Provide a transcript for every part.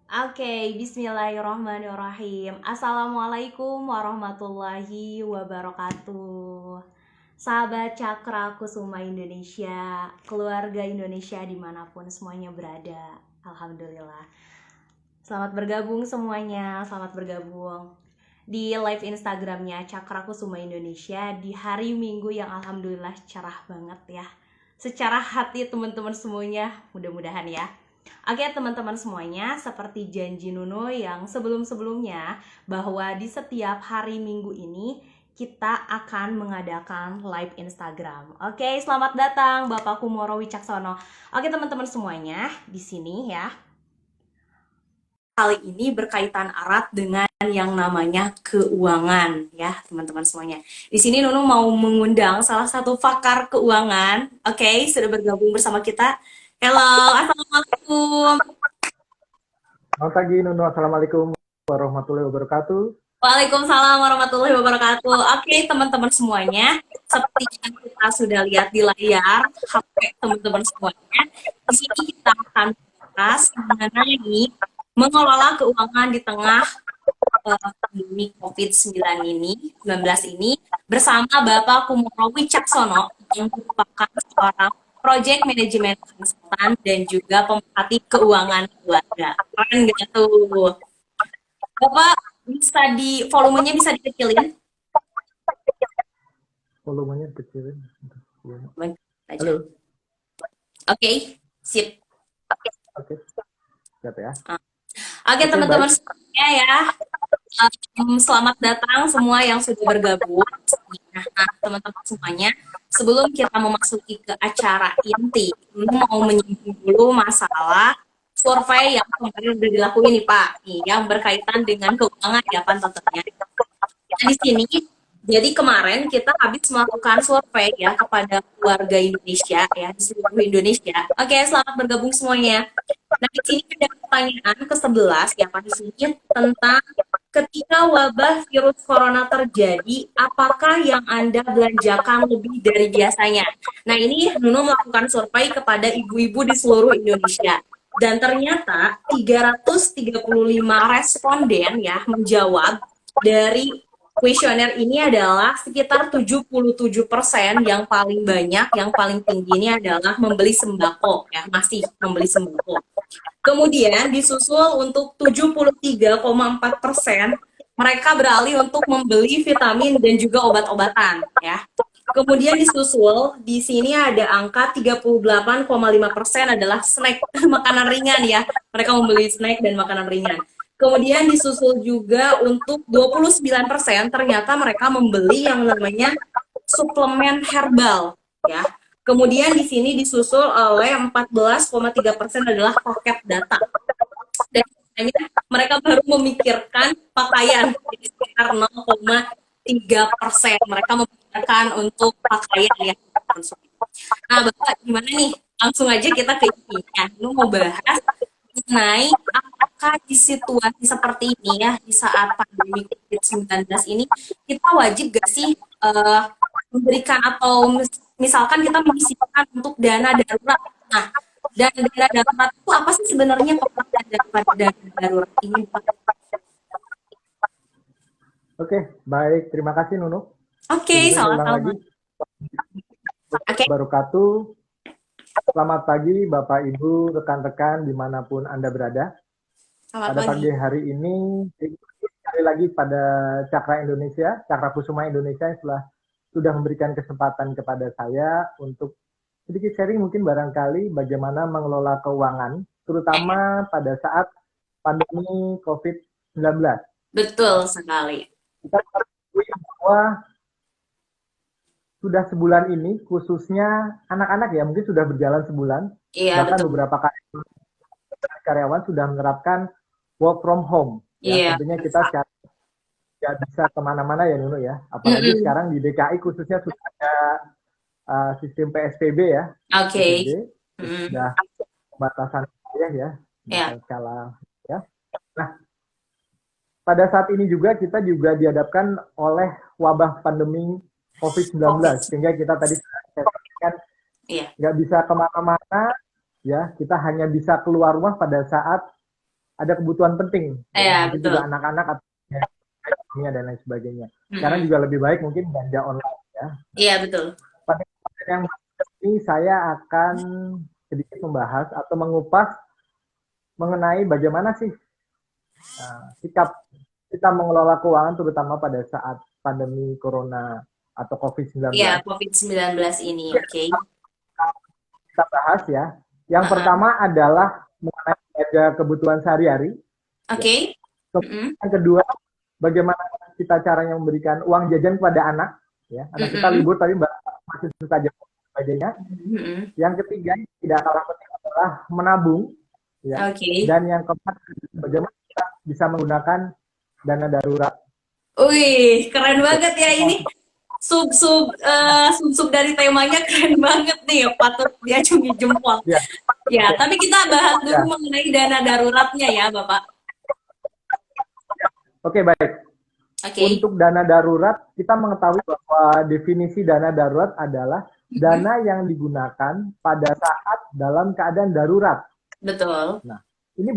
Bismillahirrahmanirrahim. Assalamualaikum warahmatullahi wabarakatuh. Sahabat Cakra Kusuma Indonesia, keluarga Indonesia dimanapun semuanya berada. Alhamdulillah. Selamat bergabung semuanya, selamat bergabung di live Instagramnya Cakra Kusuma Indonesia di hari Minggu yang alhamdulillah cerah banget ya. Secara hati teman-teman semuanya, mudah-mudahan ya. Oke teman-teman semuanya, seperti janji Nuno yang sebelum-sebelumnya bahwa di setiap hari Minggu ini kita akan mengadakan live Instagram. Oke, selamat datang Bapak Kumoro Wicaksono. Oke teman-teman semuanya, di sini ya. Kali ini berkaitan erat dengan yang namanya keuangan ya teman-teman semuanya. Di sini Nuno mau mengundang salah satu pakar keuangan. Oke, sudah bergabung bersama kita. Halo, assalamualaikum. Selamat pagi Nuno, Assalamualaikum warahmatullahi wabarakatuh. Waalaikumsalam warahmatullahi wabarakatuh. Oke, teman-teman semuanya, seperti yang kita sudah lihat di layar HP teman-teman semuanya, di sini kita akan bahas mengenai mengelola keuangan di tengah pandemi COVID-19 ini bersama Bapak Kumoro Wicaksono yang merupakan seorang Project Management Consultant dan juga pemerhati keuangan keluarga. Keren gitu. Bapak bisa volumenya bisa dikecilin. Volumenya kecilin. Aja. Halo. Oke, sip. Oke, siap ya. Oke, teman-teman semuanya ya. Selamat datang semua yang sudah bergabung. Nah, teman-teman semuanya, sebelum kita memasuki ke acara inti, mau menyinggung dulu masalah survei yang kemarin udah dilakuin nih Pak, nih, yang berkaitan dengan keuangan ya Pak tentunya. Nah, di sini, jadi kemarin kita habis melakukan survei ya kepada keluarga Indonesia ya di seluruh Indonesia. Oke, selamat bergabung semuanya. Nah, di sini ada pertanyaan ke-11 ya Pak di sini tentang ketika wabah virus corona terjadi, apakah yang Anda belanjakan lebih dari biasanya? Nah, ini Nuno melakukan survei kepada ibu-ibu di seluruh Indonesia. Dan ternyata 335 responden ya menjawab dari kuesioner ini adalah sekitar 77% yang paling banyak, yang paling tinggi ini adalah membeli sembako ya, masih membeli sembako. Kemudian disusul untuk 73,4% mereka beralih untuk membeli vitamin dan juga obat-obatan ya. Kemudian disusul di sini ada angka 38,5% adalah snack makanan ringan ya. Mereka membeli snack dan makanan ringan. Kemudian disusul juga untuk 29% ternyata mereka membeli yang namanya suplemen herbal ya. Kemudian di sini disusul oleh 14,3% adalah paket data. Dan mereka baru memikirkan pakaian sekitar 0,3%. Mereka memikirkan untuk pakaian ya. Nah, Bapak gimana nih? Langsung aja kita ke intinya. Lu mau bahas mengenai apakah di situasi seperti ini ya, di saat pandemi COVID-19 ini, kita wajib gak sih memberikan atau misalkan kita menyisihkan untuk dana darurat. Nah, dan dana darurat itu apa sih sebenarnya pengertian daripada dana darurat ini, Pak? Oke, baik. Terima kasih Nuno. Oke, Sebelumnya saya ulang sama-sama. lagi. Oke. Wabarakatuh. Selamat pagi Bapak Ibu, rekan-rekan dimanapun Anda berada. Selamat Pada pagi. pagi hari ini, sekali lagi pada Cakra Indonesia, Cakra Kusuma Indonesia yang sudah memberikan kesempatan kepada saya untuk sedikit sharing mungkin barangkali bagaimana mengelola keuangan, terutama pada saat pandemi COVID-19. Betul sekali. Kita mengetahui bahwa sudah sebulan ini, khususnya anak-anak ya, mungkin sudah berjalan sebulan, Iya, bahkan betul. beberapa karyawan sudah menerapkan work from home. Ya, Iya. tentunya kita sekarang tidak bisa kemana-mana ya Nuno ya. Apalagi Mm-mm. sekarang di DKI khususnya sudah ada sistem PSBB ya. Oke. PSBB, Mm-mm. sudah pembatasan ya, Ya. pembatasan skala ya. Nah, pada saat ini juga kita juga dihadapkan oleh wabah pandemi COVID-19 COVID. sehingga kita tadi kan Iya. nggak bisa kemana-mana ya, kita hanya bisa keluar rumah pada saat ada kebutuhan penting, ya, Iya, mungkin betul. juga anak-anak atau ya, dan lain sebagainya. Sekarang Mm-mm. juga lebih baik mungkin belanja online ya. Iya, betul. Pada kesempatan yang ini saya akan sedikit membahas atau mengupas mengenai bagaimana sih sikap kita mengelola keuangan terutama pada saat pandemi corona atau Iya, COVID-19. COVID-19 ini, oke. Kita bahas ya. Yang Uh-uh. pertama adalah mengenai harga kebutuhan sehari-hari. Ya. Oke. Mm-mm. Yang kedua, bagaimana kita caranya memberikan uang jajan kepada anak. Ya. Anak kita Mm-mm. libur tapi masih suka jajan dan sebagainya. Mm-mm. Yang ketiga, tidak kalah penting adalah menabung. Ya. Oke. Dan yang keempat, bagaimana kita bisa menggunakan dana darurat. Wih, keren Gitu. banget ya ini. Sub-sub dari temanya keren banget nih, patut diacungi jempol. Ya, Ya, tapi kita bahas dulu ya. mengenai dana daruratnya ya, Bapak. Oke, baik. Oke. Untuk dana darurat, kita mengetahui bahwa definisi dana darurat adalah Mm-mm. dana yang digunakan pada saat dalam keadaan darurat. Betul. Nah, ini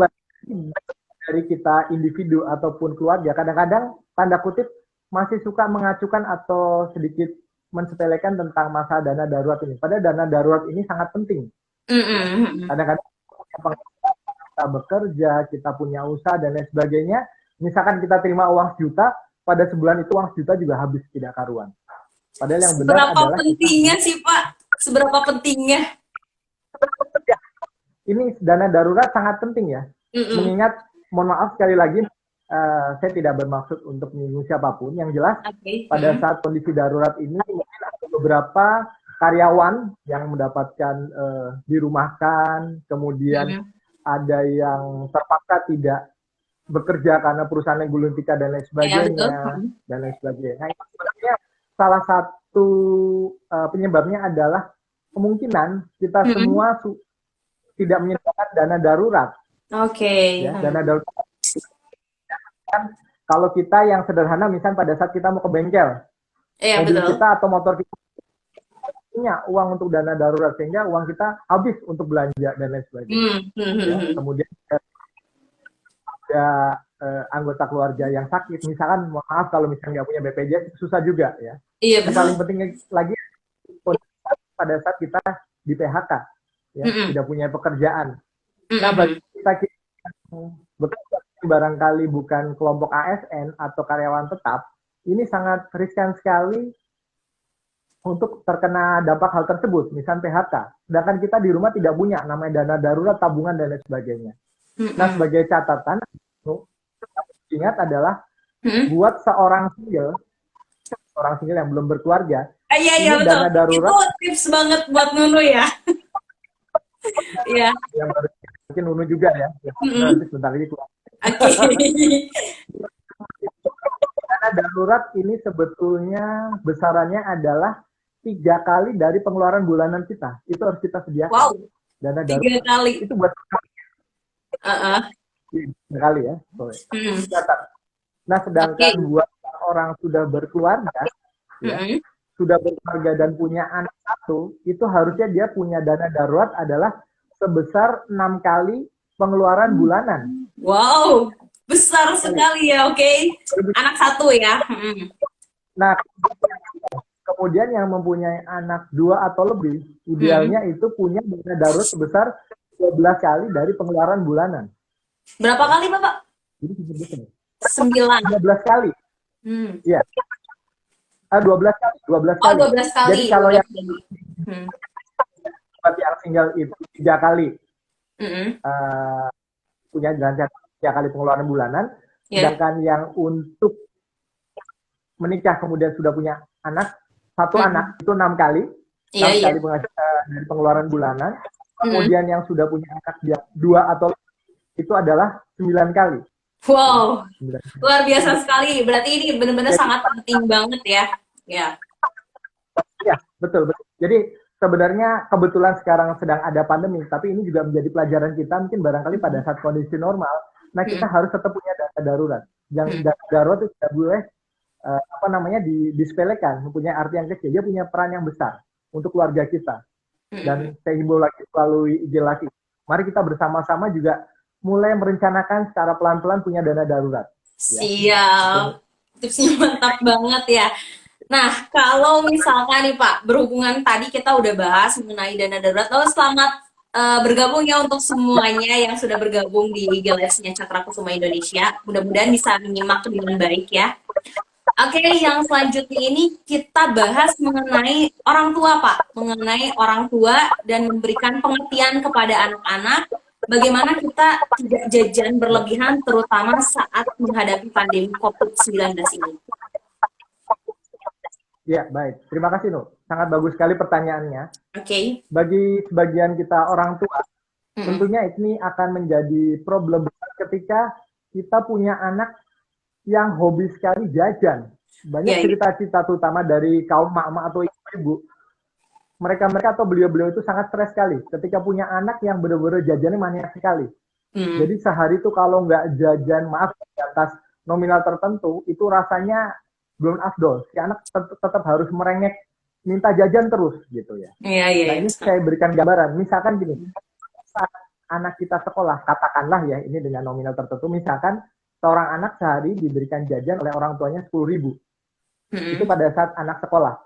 dari kita individu ataupun keluarga, kadang-kadang tanda kutip masih suka mengacukan atau sedikit mensepelekan tentang masa dana darurat ini. Padahal dana darurat ini sangat penting. Ya. Mm-mm. Kadang-kadang kita bekerja, kita punya usaha dan lain sebagainya. Misalkan kita terima uang sejuta, pada sebulan itu uang sejuta juga habis tidak karuan. Padahal yang benar Seberapa adalah kita pentingnya sih, Pak? Seberapa pentingnya? ini dana darurat sangat penting ya. Mm-mm. Mengingat, mohon maaf sekali lagi, saya tidak bermaksud untuk menyinggung siapapun. Yang jelas, Oke. pada saat kondisi darurat ini, mungkin ada beberapa karyawan yang mendapatkan dirumahkan, kemudian Mm-mm. ada yang terpaksa tidak bekerja karena perusahaan yang gulung tikar dan lain Ya, betul. sebagainya, dan lain sebagainya. Nah, itu sebenarnya salah satu penyebabnya adalah kemungkinan kita Mm-mm. semua tidak menyediakan dana darurat. Oke. Ya, dana darurat kan kalau kita yang sederhana, misalnya pada saat kita mau ke bengkel, Iya, mobil betul. kita atau motor kita punya uang untuk dana darurat sehingga uang kita habis untuk belanja dan lain sebagainya. Ya, Mm-hmm. kemudian ada anggota keluarga yang sakit, misalkan maaf kalau misalnya nggak punya BPJS susah juga ya. Iya, Yang betul. paling penting lagi pada saat kita di PHK, ya Mm-mm. tidak punya pekerjaan. Nah bagi Mm-mm. kita bekerja barangkali bukan kelompok ASN atau karyawan tetap, ini sangat riskan sekali untuk terkena dampak hal tersebut, misalnya PHK. Sedangkan kita di rumah tidak punya namanya dana darurat, tabungan dan lain sebagainya. Nah Mm-mm. sebagai catatan, ingat adalah Mm-mm. buat seorang single yang belum berkeluarga, Ah, iya, iya, ini betul. dana Itu darurat tips banget buat Nunu ya. Iya. yang mungkin Nunu juga ya, nanti Mm-mm. sebentar lagi keluar. Oke. Dana darurat ini sebetulnya besarannya adalah 3 kali dari pengeluaran bulanan kita. Itu harus kita sediakan. Wow, Dana tiga darurat kali. itu buat 3 kali ya. Sorry. Mm. Nah, Oke. sedangkan buat orang sudah berkeluarga, ya, Mm-mm. sudah berkeluarga dan punya anak satu, itu harusnya dia punya dana darurat adalah sebesar 6 kali pengeluaran bulanan. Wow, besar sekali ya. Oke. Anak satu ya. Mm. Nah, kemudian yang mempunyai anak 2 atau lebih, Mm. idealnya itu punya dana darurat sebesar 12 kali dari pengeluaran bulanan. Berapa Ya. kali, Bapak? Jadi sebetulnya 9. 12 kali. Hmm. Ya, 12 kali, 12 Oh, kali. 12 Jadi kali. kalau 12 yang kali. Hmm. yang single itu 3 kali Mm-mm. punya dana 3 kali pengeluaran bulanan, Ya. sedangkan yang untuk menikah kemudian sudah punya anak, satu Mm-mm. anak itu 6 kali, Iya, iya. dari pengeluaran bulanan. Mm-mm. Kemudian yang sudah punya anak dia 2 atau lebih, itu adalah 9 kali. Ya, Wow, 9 luar biasa kali. sekali. Berarti ini benar-benar Jadi, sangat penting banget ya. Ya. ya, betul, betul. Jadi sebenarnya kebetulan sekarang sedang ada pandemi, tapi ini juga menjadi pelajaran kita mungkin barangkali pada saat kondisi normal. Nah, kita Mm-mm. harus tetap punya dana darurat. Yang Mm-mm. dana darurat itu tidak boleh disepelekan, mempunyai arti yang kecil. Dia punya peran yang besar untuk keluarga kita. Mm-mm. Dan saya himbau lagi melalui IG Laki. Mari kita bersama-sama juga mulai merencanakan secara pelan-pelan punya dana darurat. Ya. Siap. Tipsnya mantap banget ya. Nah, kalau misalkan nih Pak, berhubungan tadi kita udah bahas mengenai dana darurat. Oh, selamat bergabung ya untuk semuanya yang sudah bergabung di IG-Live-nya Cakra Kusuma Indonesia. Mudah-mudahan bisa menyimak dengan baik ya. Oke, yang selanjutnya ini kita bahas mengenai orang tua, Pak. Mengenai orang tua dan memberikan pengertian kepada anak-anak bagaimana kita tidak jajan berlebihan terutama saat menghadapi pandemi COVID-19 ini. Ya, baik. Terima kasih, Nur. Sangat bagus sekali pertanyaannya. Oke. Bagi sebagian kita orang tua, tentunya ini akan menjadi problem besar ketika kita punya anak yang hobi sekali jajan. Banyak cerita-cerita terutama dari kaum mama atau ibu-ibu. Mereka atau beliau-beliau itu sangat stres sekali ketika punya anak yang benar-benar jajannya maniak sekali. Jadi sehari itu kalau nggak jajan, maaf, di atas nominal tertentu, itu rasanya belum afdol. Si anak tetap harus merengek, minta jajan terus gitu ya. Nah ini saya berikan gambaran. Misalkan gini, saat anak kita sekolah, katakanlah ya ini dengan nominal tertentu, misalkan seorang anak sehari diberikan jajan oleh orang tuanya 10.000. Itu pada saat anak sekolah.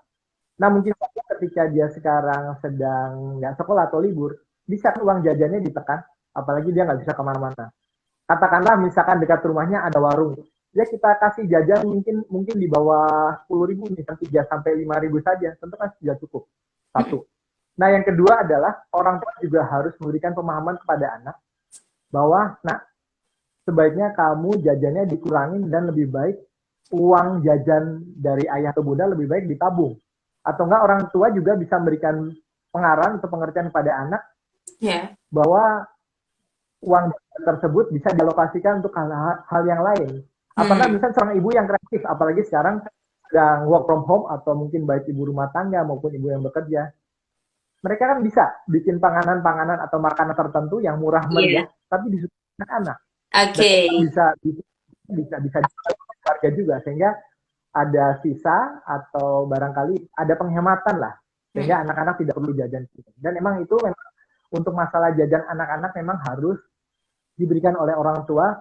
Nah mungkin saja ketika dia sekarang sedang nggak sekolah atau libur, bisa uang jajannya ditekan, apalagi dia nggak bisa kemana-mana. Katakanlah misalkan dekat rumahnya ada warung, ya kita kasih jajan mungkin di bawah 10.000, misalnya 3 sampai 5.000 saja, tentu kan sudah cukup. Satu. Nah yang kedua adalah orang tua juga harus memberikan pemahaman kepada anak bahwa, nah sebaiknya kamu jajannya dikurangin dan lebih baik uang jajan dari ayah atau bunda lebih baik ditabung. Atau enggak orang tua juga bisa memberikan pengarahan atau pengertian pada anak bahwa uang tersebut bisa dialokasikan untuk hal yang lain. Apakah misalnya seorang ibu yang kreatif, apalagi sekarang sedang work from home atau mungkin baik ibu rumah tangga maupun ibu yang bekerja, mereka kan bisa bikin panganan-panganan atau makanan tertentu yang murah meriah, tapi disukai anak-anak. Bisa harga juga, sehingga ada sisa atau barangkali ada penghematan lah, sehingga anak-anak tidak perlu jajan. Dan emang itu memang untuk masalah jajan anak-anak memang harus diberikan oleh orang tua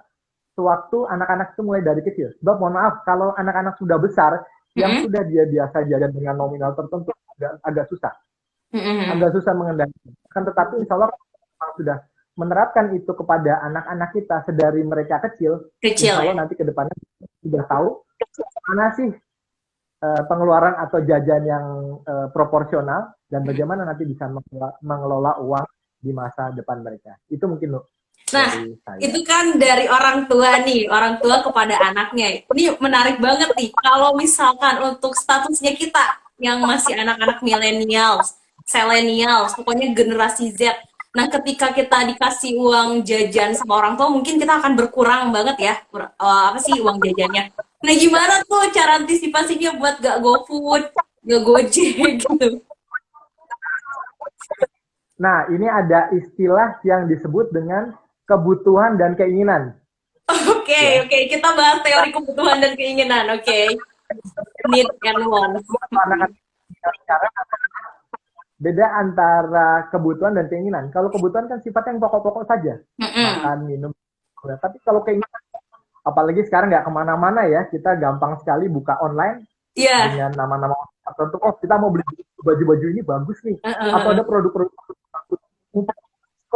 sewaktu anak-anak itu mulai dari kecil. Sebab mohon maaf, kalau anak-anak sudah besar, yang sudah dia biasa jajan dengan nominal tertentu agak susah. Agak susah mengendalikan. Tetapi insya Allah sudah menerapkan itu kepada anak-anak kita sedari mereka kecil, insya Allah nanti ke depannya sudah tahu mana sih pengeluaran atau jajan yang proporsional dan bagaimana nanti bisa mengelola uang di masa depan mereka. Itu mungkin loh. Nah, itu kan dari orang tua nih, orang tua kepada anaknya. Ini menarik banget nih, kalau misalkan untuk statusnya kita yang masih anak-anak millennials, selenials, pokoknya generasi Z. Nah, ketika kita dikasih uang jajan sama orang tua, mungkin kita akan berkurang banget ya, uang jajannya. Nah, gimana tuh cara antisipasinya buat gak GoFood, gak Gojek gitu? Nah, ini ada istilah yang disebut dengan kebutuhan dan keinginan. Oke, kita bahas teori kebutuhan dan keinginan. Oke. Need and want. Beda antara kebutuhan dan keinginan. Kalau kebutuhan kan sifatnya yang pokok-pokok saja, makan, minum. Tapi kalau keinginan, apalagi sekarang nggak kemana-mana ya, kita gampang sekali buka online dengan nama-nama tertentu. Oh, kita mau beli baju-baju ini bagus nih, atau ada produk-produk bagus,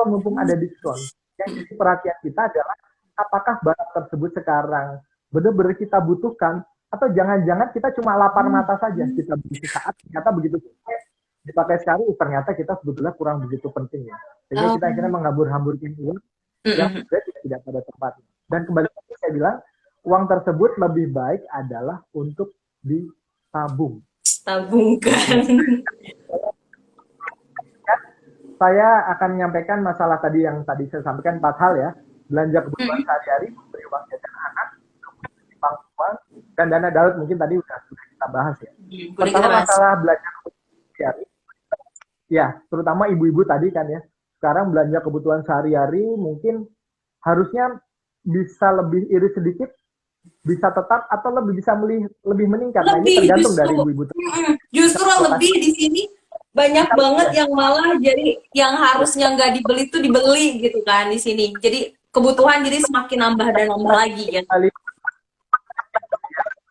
mumpung ada diskon. Yang jadi perhatian kita adalah apakah barang tersebut sekarang benar-benar kita butuhkan, atau jangan-jangan kita cuma lapar mata saja, kita beli saat ternyata begitu dipakai sekali, ternyata kita sebetulnya kurang begitu penting ya, sehingga kita akhirnya menghambur-hamburkan uang yang tidak pada tempatnya. Dan kembali lagi saya bilang, uang tersebut lebih baik adalah untuk ditabung. Tabungkan. Saya akan menyampaikan masalah tadi yang tadi saya sampaikan 4 hal ya. Belanja kebutuhan sehari-hari, beri uang jajan anak, uang, dan dana darurat mungkin tadi sudah kita bahas ya. Pertama masalah belanja kebutuhan sehari-hari. Ya, terutama ibu-ibu tadi kan ya. Sekarang belanja kebutuhan sehari-hari mungkin harusnya bisa lebih irit sedikit, bisa tetap, atau bisa lebih meningkat. Nah, ini tergantung dari ibu-ibu. Justru lebih di sini banyak banget yang malah jadi yang harusnya nggak dibeli tuh dibeli gitu kan di sini. Jadi kebutuhan jadi semakin nambah dan nambah lagi ya. kali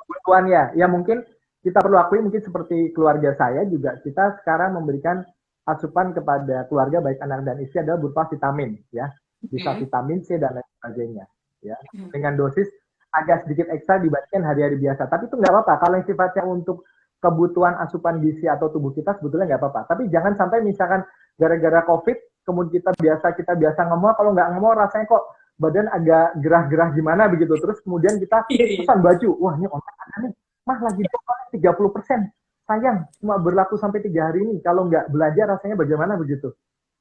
kebutuhan ya mungkin kita perlu akui mungkin seperti keluarga saya juga kita sekarang memberikan asupan kepada keluarga baik anak dan istri adalah berupa vitamin ya, bisa vitamin C dan lain sebagainya ya, dengan dosis agak sedikit ekstra dibandingkan hari-hari biasa, tapi itu nggak apa-apa kalau yang sifatnya untuk kebutuhan asupan gizi atau tubuh kita sebetulnya nggak apa-apa, tapi jangan sampai misalkan gara-gara COVID kemudian kita biasa ngemol, kalau nggak ngemol rasanya kok badan agak gerah-gerah gimana begitu, terus kemudian kita pesan baju, wah ini online ada nih, mah lagi 30%, sayang cuma berlaku sampai 3 hari ini, kalau nggak belanja rasanya bagaimana begitu.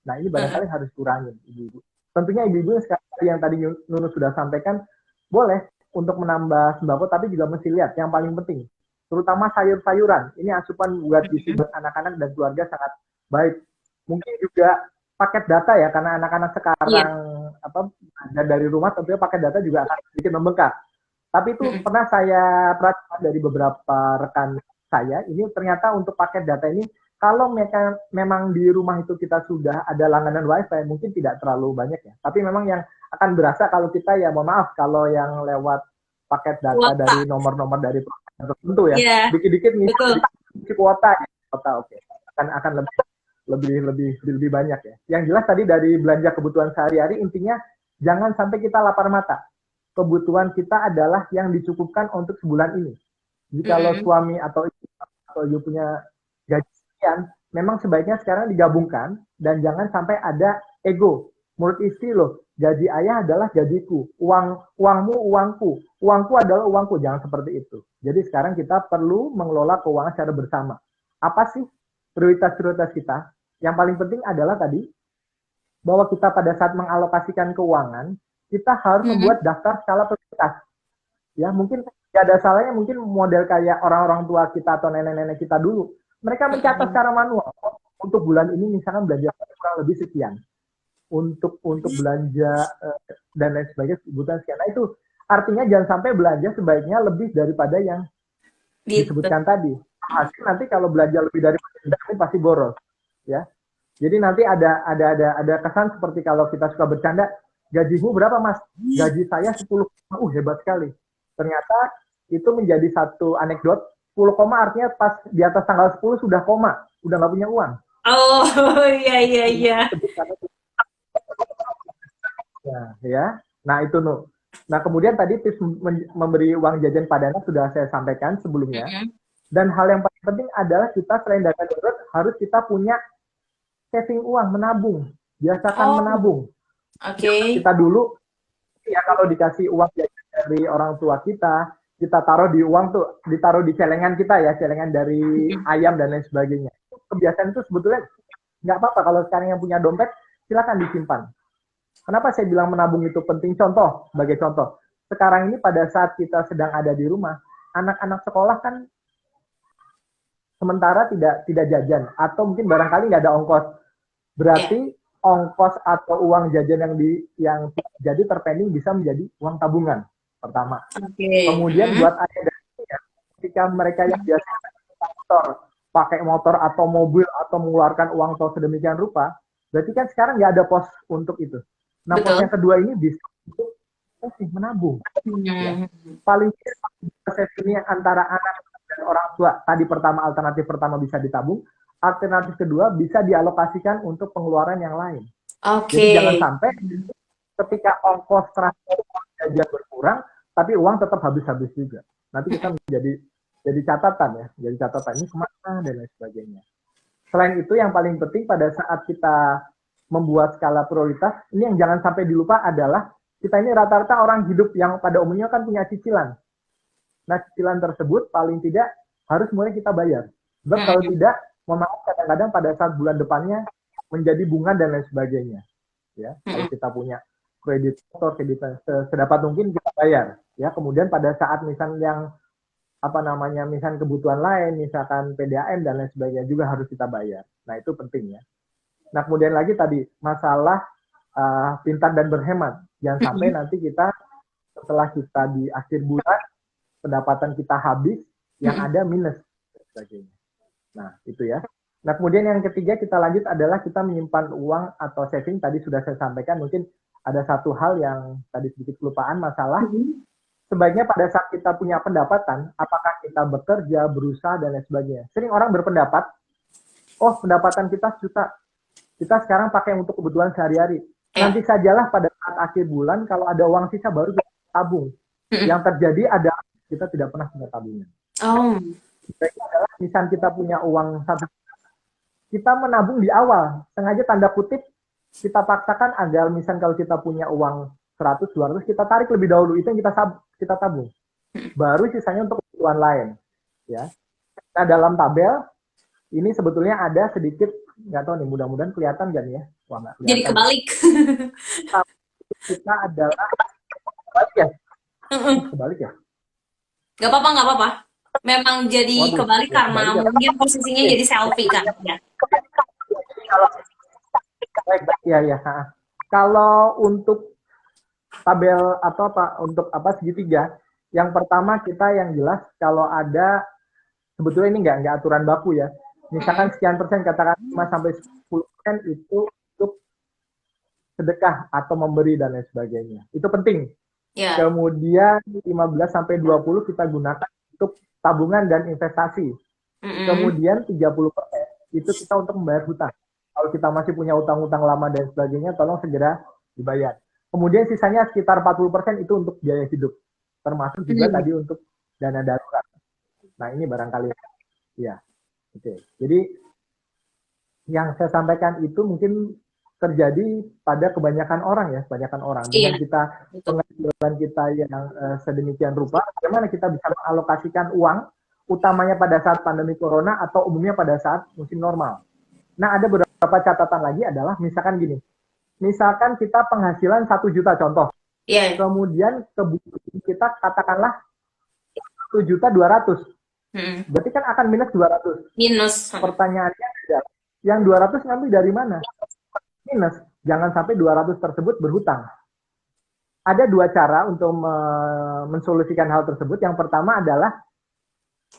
Nah ini barangkali harus kurangin ibu-ibu. Tentunya ibu-ibu yang tadi Nunu sudah sampaikan, boleh untuk menambah sembako, tapi juga mesti lihat yang paling penting, terutama sayur-sayuran. Ini asupan buat gizi buat anak-anak dan keluarga sangat baik. Mungkin juga paket data ya, karena anak-anak sekarang dari rumah tentunya paket data juga akan sedikit membengkak. Tapi itu pernah saya perhatikan dari beberapa rekan saya, ini ternyata untuk paket data ini, kalau mereka memang di rumah itu kita sudah ada langganan wifi, mungkin tidak terlalu banyak ya. Tapi memang yang akan berasa kalau kita ya, mohon maaf, kalau yang lewat paket data dari nomor-nomor dari tertentu ya, dikit-dikit ngisi kuota, oke, akan lebih banyak ya. Yang jelas tadi dari belanja kebutuhan sehari-hari, intinya jangan sampai kita lapar mata. Kebutuhan kita adalah yang dicukupkan untuk sebulan ini. Jadi kalau suami atau ibu punya gaji sekian, memang sebaiknya sekarang digabungkan dan jangan sampai ada ego. Menurut istri loh, gaji ayah adalah gajiku, uangmu uangku, uangku adalah uangku, jangan seperti itu. Jadi sekarang kita perlu mengelola keuangan secara bersama. Apa sih prioritas-prioritas kita? Yang paling penting adalah tadi, bahwa kita pada saat mengalokasikan keuangan, kita harus membuat daftar skala prioritas. Ya, mungkin tidak ada salahnya, mungkin model kayak orang-orang tua kita atau nenek-nenek kita dulu. Mereka mencatat secara manual. Untuk bulan ini misalkan belanja kurang lebih sekian. Untuk belanja dan lain sebagainya kebutuhan sekian. Nah itu artinya jangan sampai belanja sebaiknya lebih daripada yang disebutkan tadi. Hasil nanti kalau belanja lebih daripada ini pasti boros. Ya. Jadi nanti ada kesan seperti kalau kita suka bercanda, gajimu berapa mas? Gaji saya 10. Hebat sekali. Ternyata itu menjadi satu anekdot. 10 koma artinya pas di atas tanggal 10 sudah koma, udah nggak punya uang. Oh iya. Ya. Nah itu Nuh. Nah kemudian tadi tips memberi uang jajan pada anak sudah saya sampaikan sebelumnya. Dan hal yang paling penting adalah kita selain dana darurat harus kita punya saving uang, menabung. Biasakan menabung. Oke. Kita dulu ya kalau dikasih uang jajan dari orang tua kita taruh di uang tuh, ditaruh di celengan kita ya, celengan dari ayam dan lain sebagainya. Kebiasaan itu sebetulnya nggak apa-apa, kalau sekarang yang punya dompet silakan disimpan. Kenapa saya bilang menabung itu penting? Sebagai contoh, sekarang ini pada saat kita sedang ada di rumah, anak-anak sekolah kan sementara tidak jajan, atau mungkin barangkali nggak ada ongkos. Berarti ongkos atau uang jajan yang jadi terpending bisa menjadi uang tabungan pertama. Kemudian buat ayah dan ibunya, ketika mereka yang biasa pakai motor atau mobil atau mengeluarkan uang tol sedemikian rupa, berarti kan sekarang nggak ada pos untuk itu. Nah, pos yang kedua ini bisa untuk menabung. Ya. Paling tidak ini antara anak dan orang tua. Tadi alternatif pertama bisa ditabung, alternatif kedua bisa dialokasikan untuk pengeluaran yang lain. Jadi jangan sampai ketika ongkos transport jajan berkurang, tapi uang tetap habis-habis juga. Nanti kita jadi catatan ya, jadi catatan ini kemana dan lain sebagainya. Selain itu yang paling penting pada saat kita membuat skala prioritas, ini yang jangan sampai dilupa adalah kita ini rata-rata orang hidup yang pada umumnya kan punya cicilan. Nah cicilan tersebut paling tidak harus mulai kita bayar. Sebab kalau tidak, mohon maaf kadang-kadang pada saat bulan depannya menjadi bunga dan lain sebagainya. Ya, kalau kita punya kredit motor, kredit sedapat mungkin kita bayar. Ya, kemudian pada saat misalkan misalkan kebutuhan lain, misalkan PDAM dan lain sebagainya juga harus kita bayar. Nah itu penting ya. Nah kemudian lagi tadi masalah pintar dan berhemat. Jangan sampai nanti kita setelah kita di akhir bulan pendapatan kita habis, yang ada minus dan sebagainya. Nah itu ya. Nah kemudian yang ketiga kita lanjut adalah kita menyimpan uang atau saving. Tadi sudah saya sampaikan, mungkin ada satu hal yang tadi sedikit kelupaan, masalah sebaiknya pada saat kita punya pendapatan, apakah kita bekerja, berusaha, dan lain sebagainya. Sering orang berpendapat, oh pendapatan kita juta, kita sekarang pakai untuk kebutuhan sehari-hari. Nanti sajalah pada saat akhir bulan, kalau ada uang sisa baru kita tabung. Yang terjadi adalah kita tidak pernah punya tabungan. Sebaiknya adalah misalnya kita punya uang satu, kita menabung di awal, sengaja tanda kutip, kita paksakan agar misalnya kalau kita punya uang 100, 200, kita tarik lebih dahulu, itu yang kita tabung. Baru sisanya untuk kebutuhan lain. Ya. Nah, dalam tabel, ini sebetulnya ada sedikit, nggak tahu nih, mudah-mudahan kelihatan kan ya? Wah, nggak kelihatan. Jadi kebalik. Kita adalah, kebalik ya? Kebalik ya? Gak apa-apa. Memang jadi kebalik karena mungkin posisinya jadi selfie kan. Ya. Ya. Kalau untuk tabel atau untuk segitiga, yang pertama kita yang jelas kalau ada, sebetulnya ini nggak aturan baku ya. Misalkan sekian persen, katakan 5-10% itu untuk sedekah atau memberi dan lain sebagainya. Itu penting. Yeah. Kemudian 15-20 kita gunakan untuk tabungan dan investasi. Kemudian 30% itu kita untuk membayar hutang. Kalau kita masih punya utang-utang lama dan sebagainya, tolong segera dibayar. Kemudian sisanya sekitar 40% itu untuk biaya hidup. Termasuk juga tadi untuk dana darurat. Nah, ini barangkali. Ya. Oke. Jadi yang saya sampaikan itu mungkin terjadi pada kebanyakan orang ya, dengan kita penghasilan kita yang sedemikian rupa, bagaimana kita bisa mengalokasikan uang, utamanya pada saat pandemi corona atau umumnya pada saat musim normal. Nah, ada beberapa catatan lagi adalah misalkan gini, misalkan kita penghasilan 1 juta contoh, kemudian kebutuhan kita katakanlah 1.200.000, berarti kan akan minus 200. Pertanyaannya adalah, yang 200 ngambil dari mana? Minus, jangan sampai 200 tersebut berhutang. Ada 2 cara untuk mensolusikan hal tersebut. Yang pertama adalah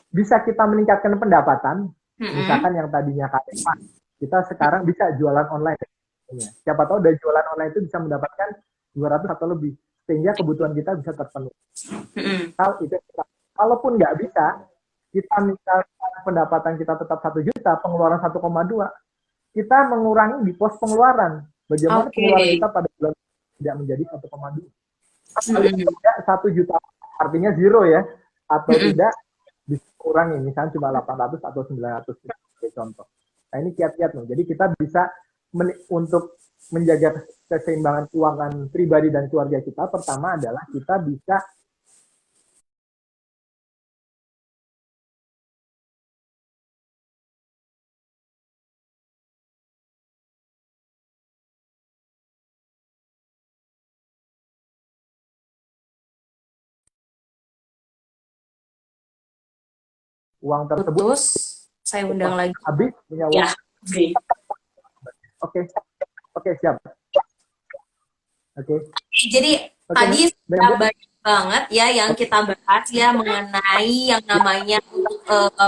bisa kita meningkatkan pendapatan, misalkan yang tadinya KPA, kita sekarang bisa jualan online. Siapa tahu dari jualan online itu bisa mendapatkan 200 atau lebih, sehingga kebutuhan kita bisa terpenuhi. Kalaupun nggak bisa, kita misalkan pendapatan kita tetap 1 juta, pengeluaran 1,2, kita mengurangi di pos pengeluaran. Bagaimana pengeluaran kita pada bulan tidak menjadi 1,2. Kalau tidak 1 juta, artinya zero ya, atau tidak dikurangi, misalnya cuma 800 atau 900, contoh. Nah, ini kiat-kiat loh. Jadi kita bisa untuk menjaga keseimbangan keuangan pribadi dan keluarga kita, pertama adalah kita bisa uang tersebut. Saya undang lagi. Habis punya uang. Ya. Oke, siap. Jadi tadi sudah banyak banget ya yang kita bahas ya mengenai yang namanya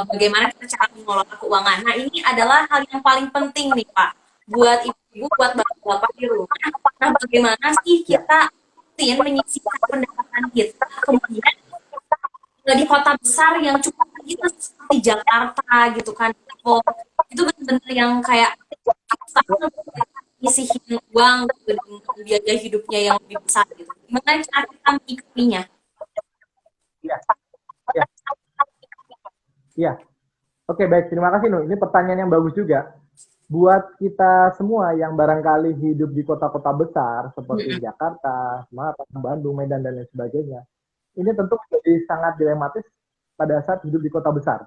bagaimana kita cara mengelola keuangan. Nah, ini adalah hal yang paling penting nih Pak, buat ibu-ibu, buat bapak-bapak di rumah. Nah, bagaimana sih kita menyisihkan pendapatan kita kemudian di kota besar yang cukup gitu seperti Jakarta gitu kan, itu benar-benar yang kayak kita nyisihin uang gitu, dengan biaya hidupnya yang lebih besar gitu. Gimana cara kita menyikapinya? Iya. Oke, baik, terima kasih Nuh. Ini pertanyaan yang bagus juga. Buat kita semua yang barangkali hidup di kota-kota besar seperti Jakarta, Semarang, Bandung, Medan dan lain sebagainya, ini tentu menjadi sangat dilematis pada saat hidup di kota besar.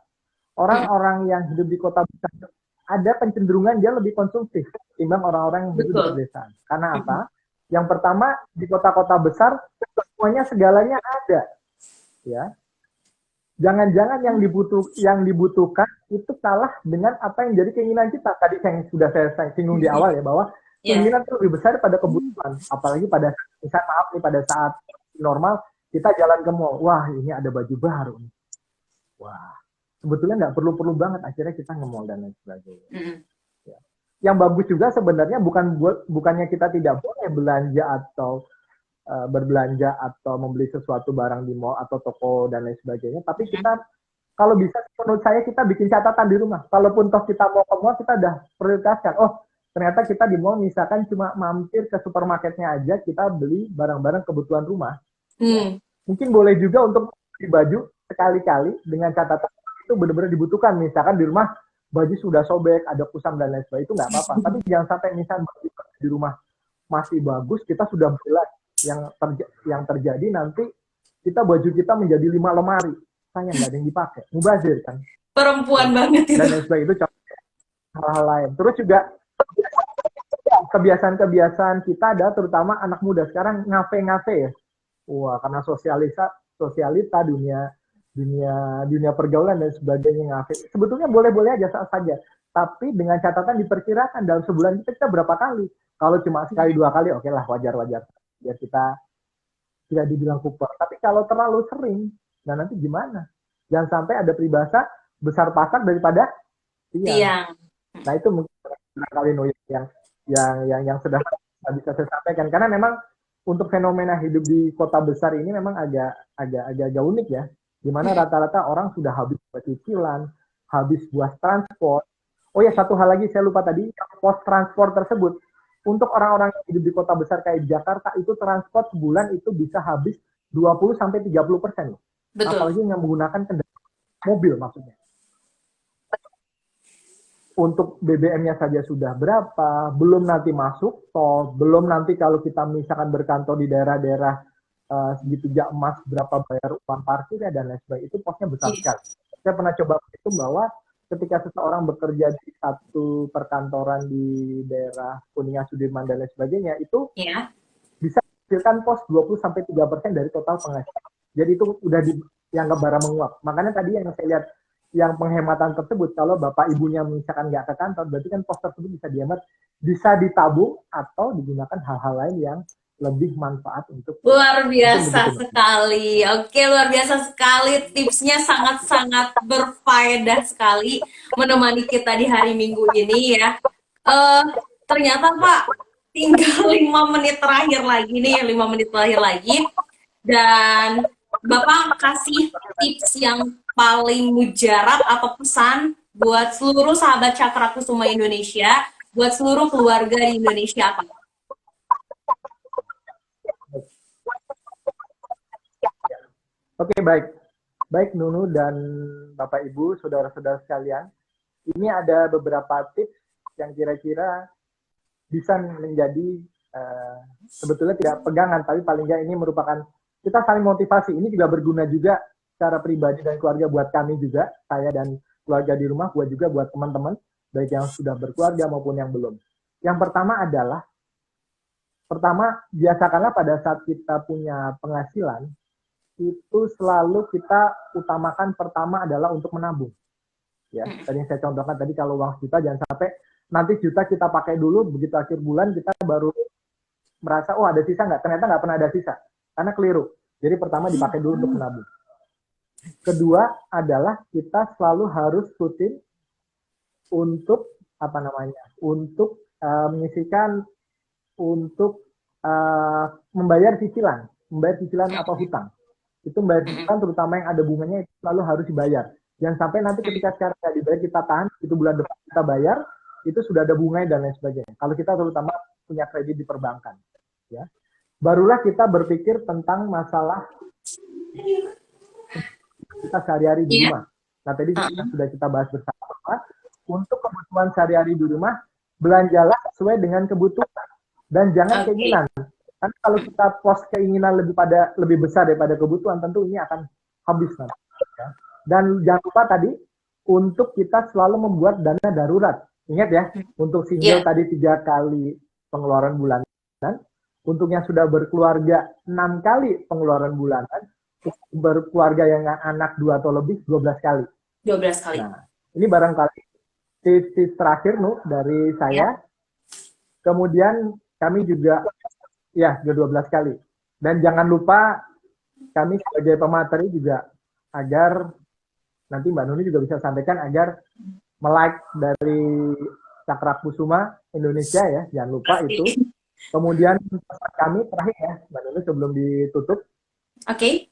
Orang-orang yang hidup di kota besar ada kecenderungan dia lebih konsumtif ketimbang orang-orang yang hidup di pedesaan. Karena apa? Yang pertama, di kota-kota besar semuanya segalanya ada. Ya. Jangan-jangan yang dibutuhkan itu kalah dengan apa yang jadi keinginan kita. Tadi yang sudah saya singgung di awal ya, bahwa keinginan itu lebih besar pada kebutuhan. Apalagi pada pada saat normal, kita jalan ke mall, wah ini ada baju baru nih. Wah, sebetulnya nggak perlu-perlu banget, akhirnya kita nge-mall dan lain sebagainya. Ya. yang bagus juga sebenarnya bukannya kita tidak boleh belanja atau berbelanja atau membeli sesuatu barang di mall atau toko dan lain sebagainya, tapi kita kalau bisa menurut saya kita bikin catatan di rumah. Kalaupun toh kita mau ke mall, kita udah prioritaskan. Oh, ternyata kita di mall misalkan cuma mampir ke supermarketnya aja, kita beli barang-barang kebutuhan rumah. Ya. Mungkin boleh juga untuk beli baju sekali-kali dengan catatan itu benar-benar dibutuhkan. Misalkan di rumah baju sudah sobek, ada kusam dan lain sebagainya, itu nggak apa-apa. Tapi jangan sampai misalkan baju di rumah masih bagus, kita sudah beli lagi. Yang terjadi nanti baju kita menjadi 5 lemari, sayang nggak ada yang dipakai, mubazir kan, Perempuan banget itu. dan lain sebagainya. Itu contoh hal-hal lain. Terus juga kebiasaan-kebiasaan kita ada, terutama anak muda sekarang ngafe ya. Wah, karena sosialita dunia pergaulan dan sebagainya, ngafe. Sebetulnya boleh-boleh aja saja, tapi dengan catatan diperkirakan dalam sebulan kita berapa kali. Kalau cuma sekali 2 kali, oke lah, wajar-wajar. Biar kita tidak dibilang kuper. Tapi kalau terlalu sering, nah nanti gimana? Jangan sampai ada peribahasa besar pasak daripada tiang. Nah itu mungkin kali yang sudah bisa saya sampaikan. Karena memang untuk fenomena hidup di kota besar ini memang agak unik ya. Dimana rata-rata orang sudah habis buat cicilan, habis buat transport. Oh ya, satu hal lagi saya lupa tadi, pos transport tersebut. Untuk orang-orang yang hidup di kota besar kayak Jakarta, itu transport sebulan itu bisa habis 20-30%. Betul. Apalagi yang menggunakan kendaraan mobil maksudnya. Untuk BBM-nya saja sudah berapa, belum nanti masuk tol, belum nanti kalau kita misalkan berkantor di daerah-daerah segitiga emas, berapa bayar uang parkirnya dan lain sebagainya, itu posnya besar sekali. Saya pernah coba hitung bahwa ketika seseorang bekerja di satu perkantoran di daerah Kuningan, Sudirman dan lain sebagainya, itu bisa menghasilkan pos 20-3% dari total penghasilan. Jadi itu udah dianggap barang menguap. Makanya tadi yang saya lihat, yang penghematan tersebut, kalau bapak ibunya misalkan nggak ke kantor, berarti kan pos tersebut bisa ditabung atau digunakan hal-hal lain yang lebih manfaat untuk luar biasa sekali. Oke, luar biasa sekali, tipsnya sangat-sangat berfaedah sekali menemani kita di hari Minggu ini ya. Ternyata Pak, tinggal 5 menit terakhir lagi nih, 5 menit terakhir lagi, dan Bapak kasih tips yang paling mujarab atau pesan buat seluruh sahabat Cakra Kusuma Indonesia, buat seluruh keluarga di Indonesia apa? Oke, baik Nunu dan Bapak Ibu, saudara-saudara sekalian. Ini ada beberapa tips yang kira-kira bisa menjadi sebetulnya tidak pegangan, tapi paling nggak ini merupakan kita saling motivasi. Ini juga berguna juga secara pribadi dan keluarga buat kami juga, saya dan keluarga di rumah, buat juga buat teman-teman, baik yang sudah berkeluarga maupun yang belum. Yang pertama adalah, biasakanlah pada saat kita punya penghasilan, itu selalu kita utamakan pertama adalah untuk menabung. Ya, tadi yang saya contohkan tadi, kalau uang juta jangan sampai nanti juta kita pakai dulu, begitu akhir bulan kita baru merasa oh ada sisa nggak, ternyata nggak pernah ada sisa, karena keliru. Jadi pertama dipakai dulu untuk menabung. Kedua adalah kita selalu harus rutin untuk menyisihkan untuk membayar cicilan atau hutang. Itu membayar cicilan terutama yang ada bunganya itu selalu harus dibayar. Jangan sampai nanti ketika sekarang nggak dibayar kita tahan, itu bulan depan kita bayar, itu sudah ada bunganya dan lain sebagainya. Kalau kita terutama punya kredit di perbankan, ya, barulah kita berpikir tentang masalah kita sehari-hari di rumah. Nah tadi sudah kita bahas bersama, untuk kebutuhan sehari-hari di rumah, belanjalah sesuai dengan kebutuhan dan jangan keinginan. Karena kalau kita pos keinginan lebih besar daripada kebutuhan, tentu ini akan habis nanti. Ya. Dan jangan lupa tadi untuk kita selalu membuat dana darurat. Ingat ya, untuk single tadi 3 kali pengeluaran bulanan, untuk yang sudah berkeluarga 6 kali pengeluaran bulanan, berkeluarga yang anak 2 atau lebih 12 kali. 12 kali. Nah, ini barangkali tips terakhir dari saya. Kemudian kami juga 12 kali. Dan jangan lupa kami sebagai pemateri juga agar nanti Mbak Nuni juga bisa sampaikan agar like dari Cakra Kusuma Indonesia ya, jangan lupa Pasti. itu. Kemudian pesan kami terakhir ya, Mbak Nunu sebelum ditutup, Oke.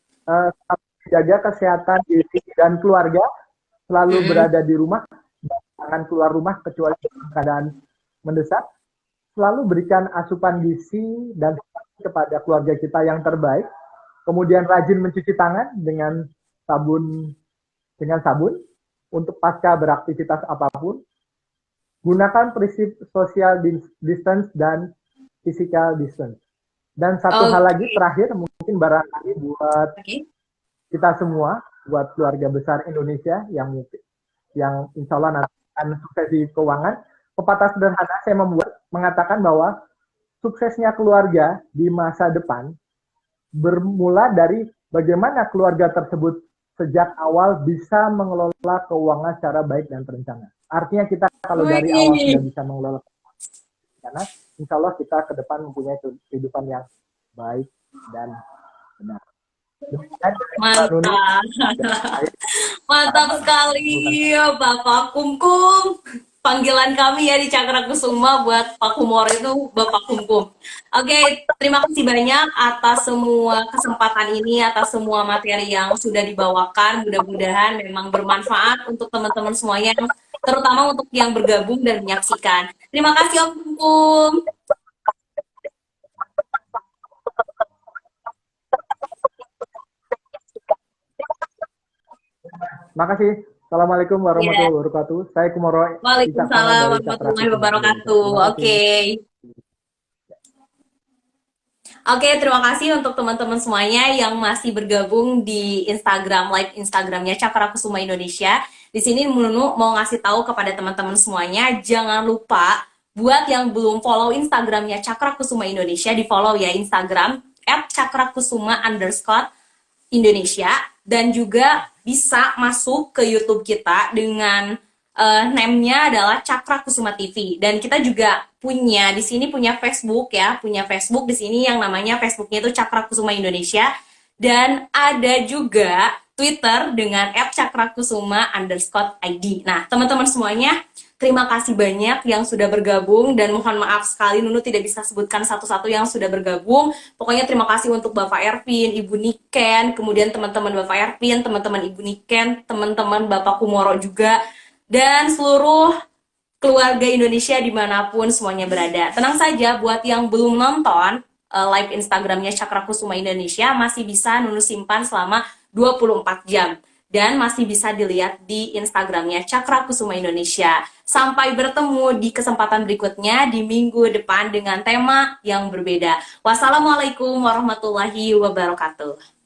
jaga kesehatan diri dan keluarga, selalu berada di rumah, jangan keluar rumah kecuali dalam keadaan mendesak, selalu berikan asupan gizi dan kepada keluarga kita yang terbaik, kemudian rajin mencuci tangan sabun dengan sabun untuk pasca beraktivitas apapun, gunakan prinsip social distance dan physical distance. Dan satu hal lagi terakhir, mungkin barangkali buat kita semua, buat keluarga besar Indonesia yang insya Allah nanti akan sukses di keuangan, pepatah sederhana saya mengatakan bahwa suksesnya keluarga di masa depan bermula dari bagaimana keluarga tersebut sejak awal bisa mengelola keuangan secara baik dan terencana. Artinya kita kalau dari awal sudah bisa mengelola karena insya Allah kita ke depan mempunyai kehidupan yang baik dan benar. Mantap. Mantap sekali Bapak Kumkum. Panggilan kami ya di Cakra Kusuma buat Pak Kumoro itu Bapak Kumkum. Oke, terima kasih banyak atas semua kesempatan ini, atas semua materi yang sudah dibawakan. Mudah-mudahan memang bermanfaat untuk teman-teman semuanya, terutama untuk yang bergabung dan menyaksikan. Terima kasih Om Kumkum. Makasih. Assalamualaikum warahmatullahi wabarakatuh. Saya Kumoro. Waalaikumsalam warahmatullahi wabarakatuh. Oke. Oke, terima kasih untuk teman-teman semuanya yang masih bergabung di Instagram, live Instagramnya Cakra Kusuma Indonesia. Di sini Nunu mau ngasih tahu kepada teman-teman semuanya, jangan lupa buat yang belum follow Instagramnya Cakra Kusuma Indonesia, di follow ya Instagram @cakrakusuma_Indonesia, dan juga bisa masuk ke YouTube kita dengan name-nya adalah Cakra Kusuma TV. Dan kita juga punya di sini punya Facebook ya, punya Facebook di sini yang namanya Facebooknya itu Cakra Kusuma Indonesia, dan ada juga Twitter dengan @cakrakusuma_ID. Nah, teman-teman semuanya, terima kasih banyak yang sudah bergabung, dan mohon maaf sekali Nunu tidak bisa sebutkan satu-satu yang sudah bergabung. Pokoknya terima kasih untuk Bapak Ervin, Ibu Niken, kemudian teman-teman Bapak Ervin, teman-teman Ibu Niken, teman-teman Bapak Kumoro juga, dan seluruh keluarga Indonesia dimanapun semuanya berada. Tenang saja, buat yang belum nonton live Instagramnya Cakra Kusuma Indonesia, masih bisa Nunu simpan selama 24 jam. Dan masih bisa dilihat di Instagramnya Cakra Kusuma Indonesia. Sampai bertemu di kesempatan berikutnya di minggu depan dengan tema yang berbeda. Wassalamualaikum warahmatullahi wabarakatuh.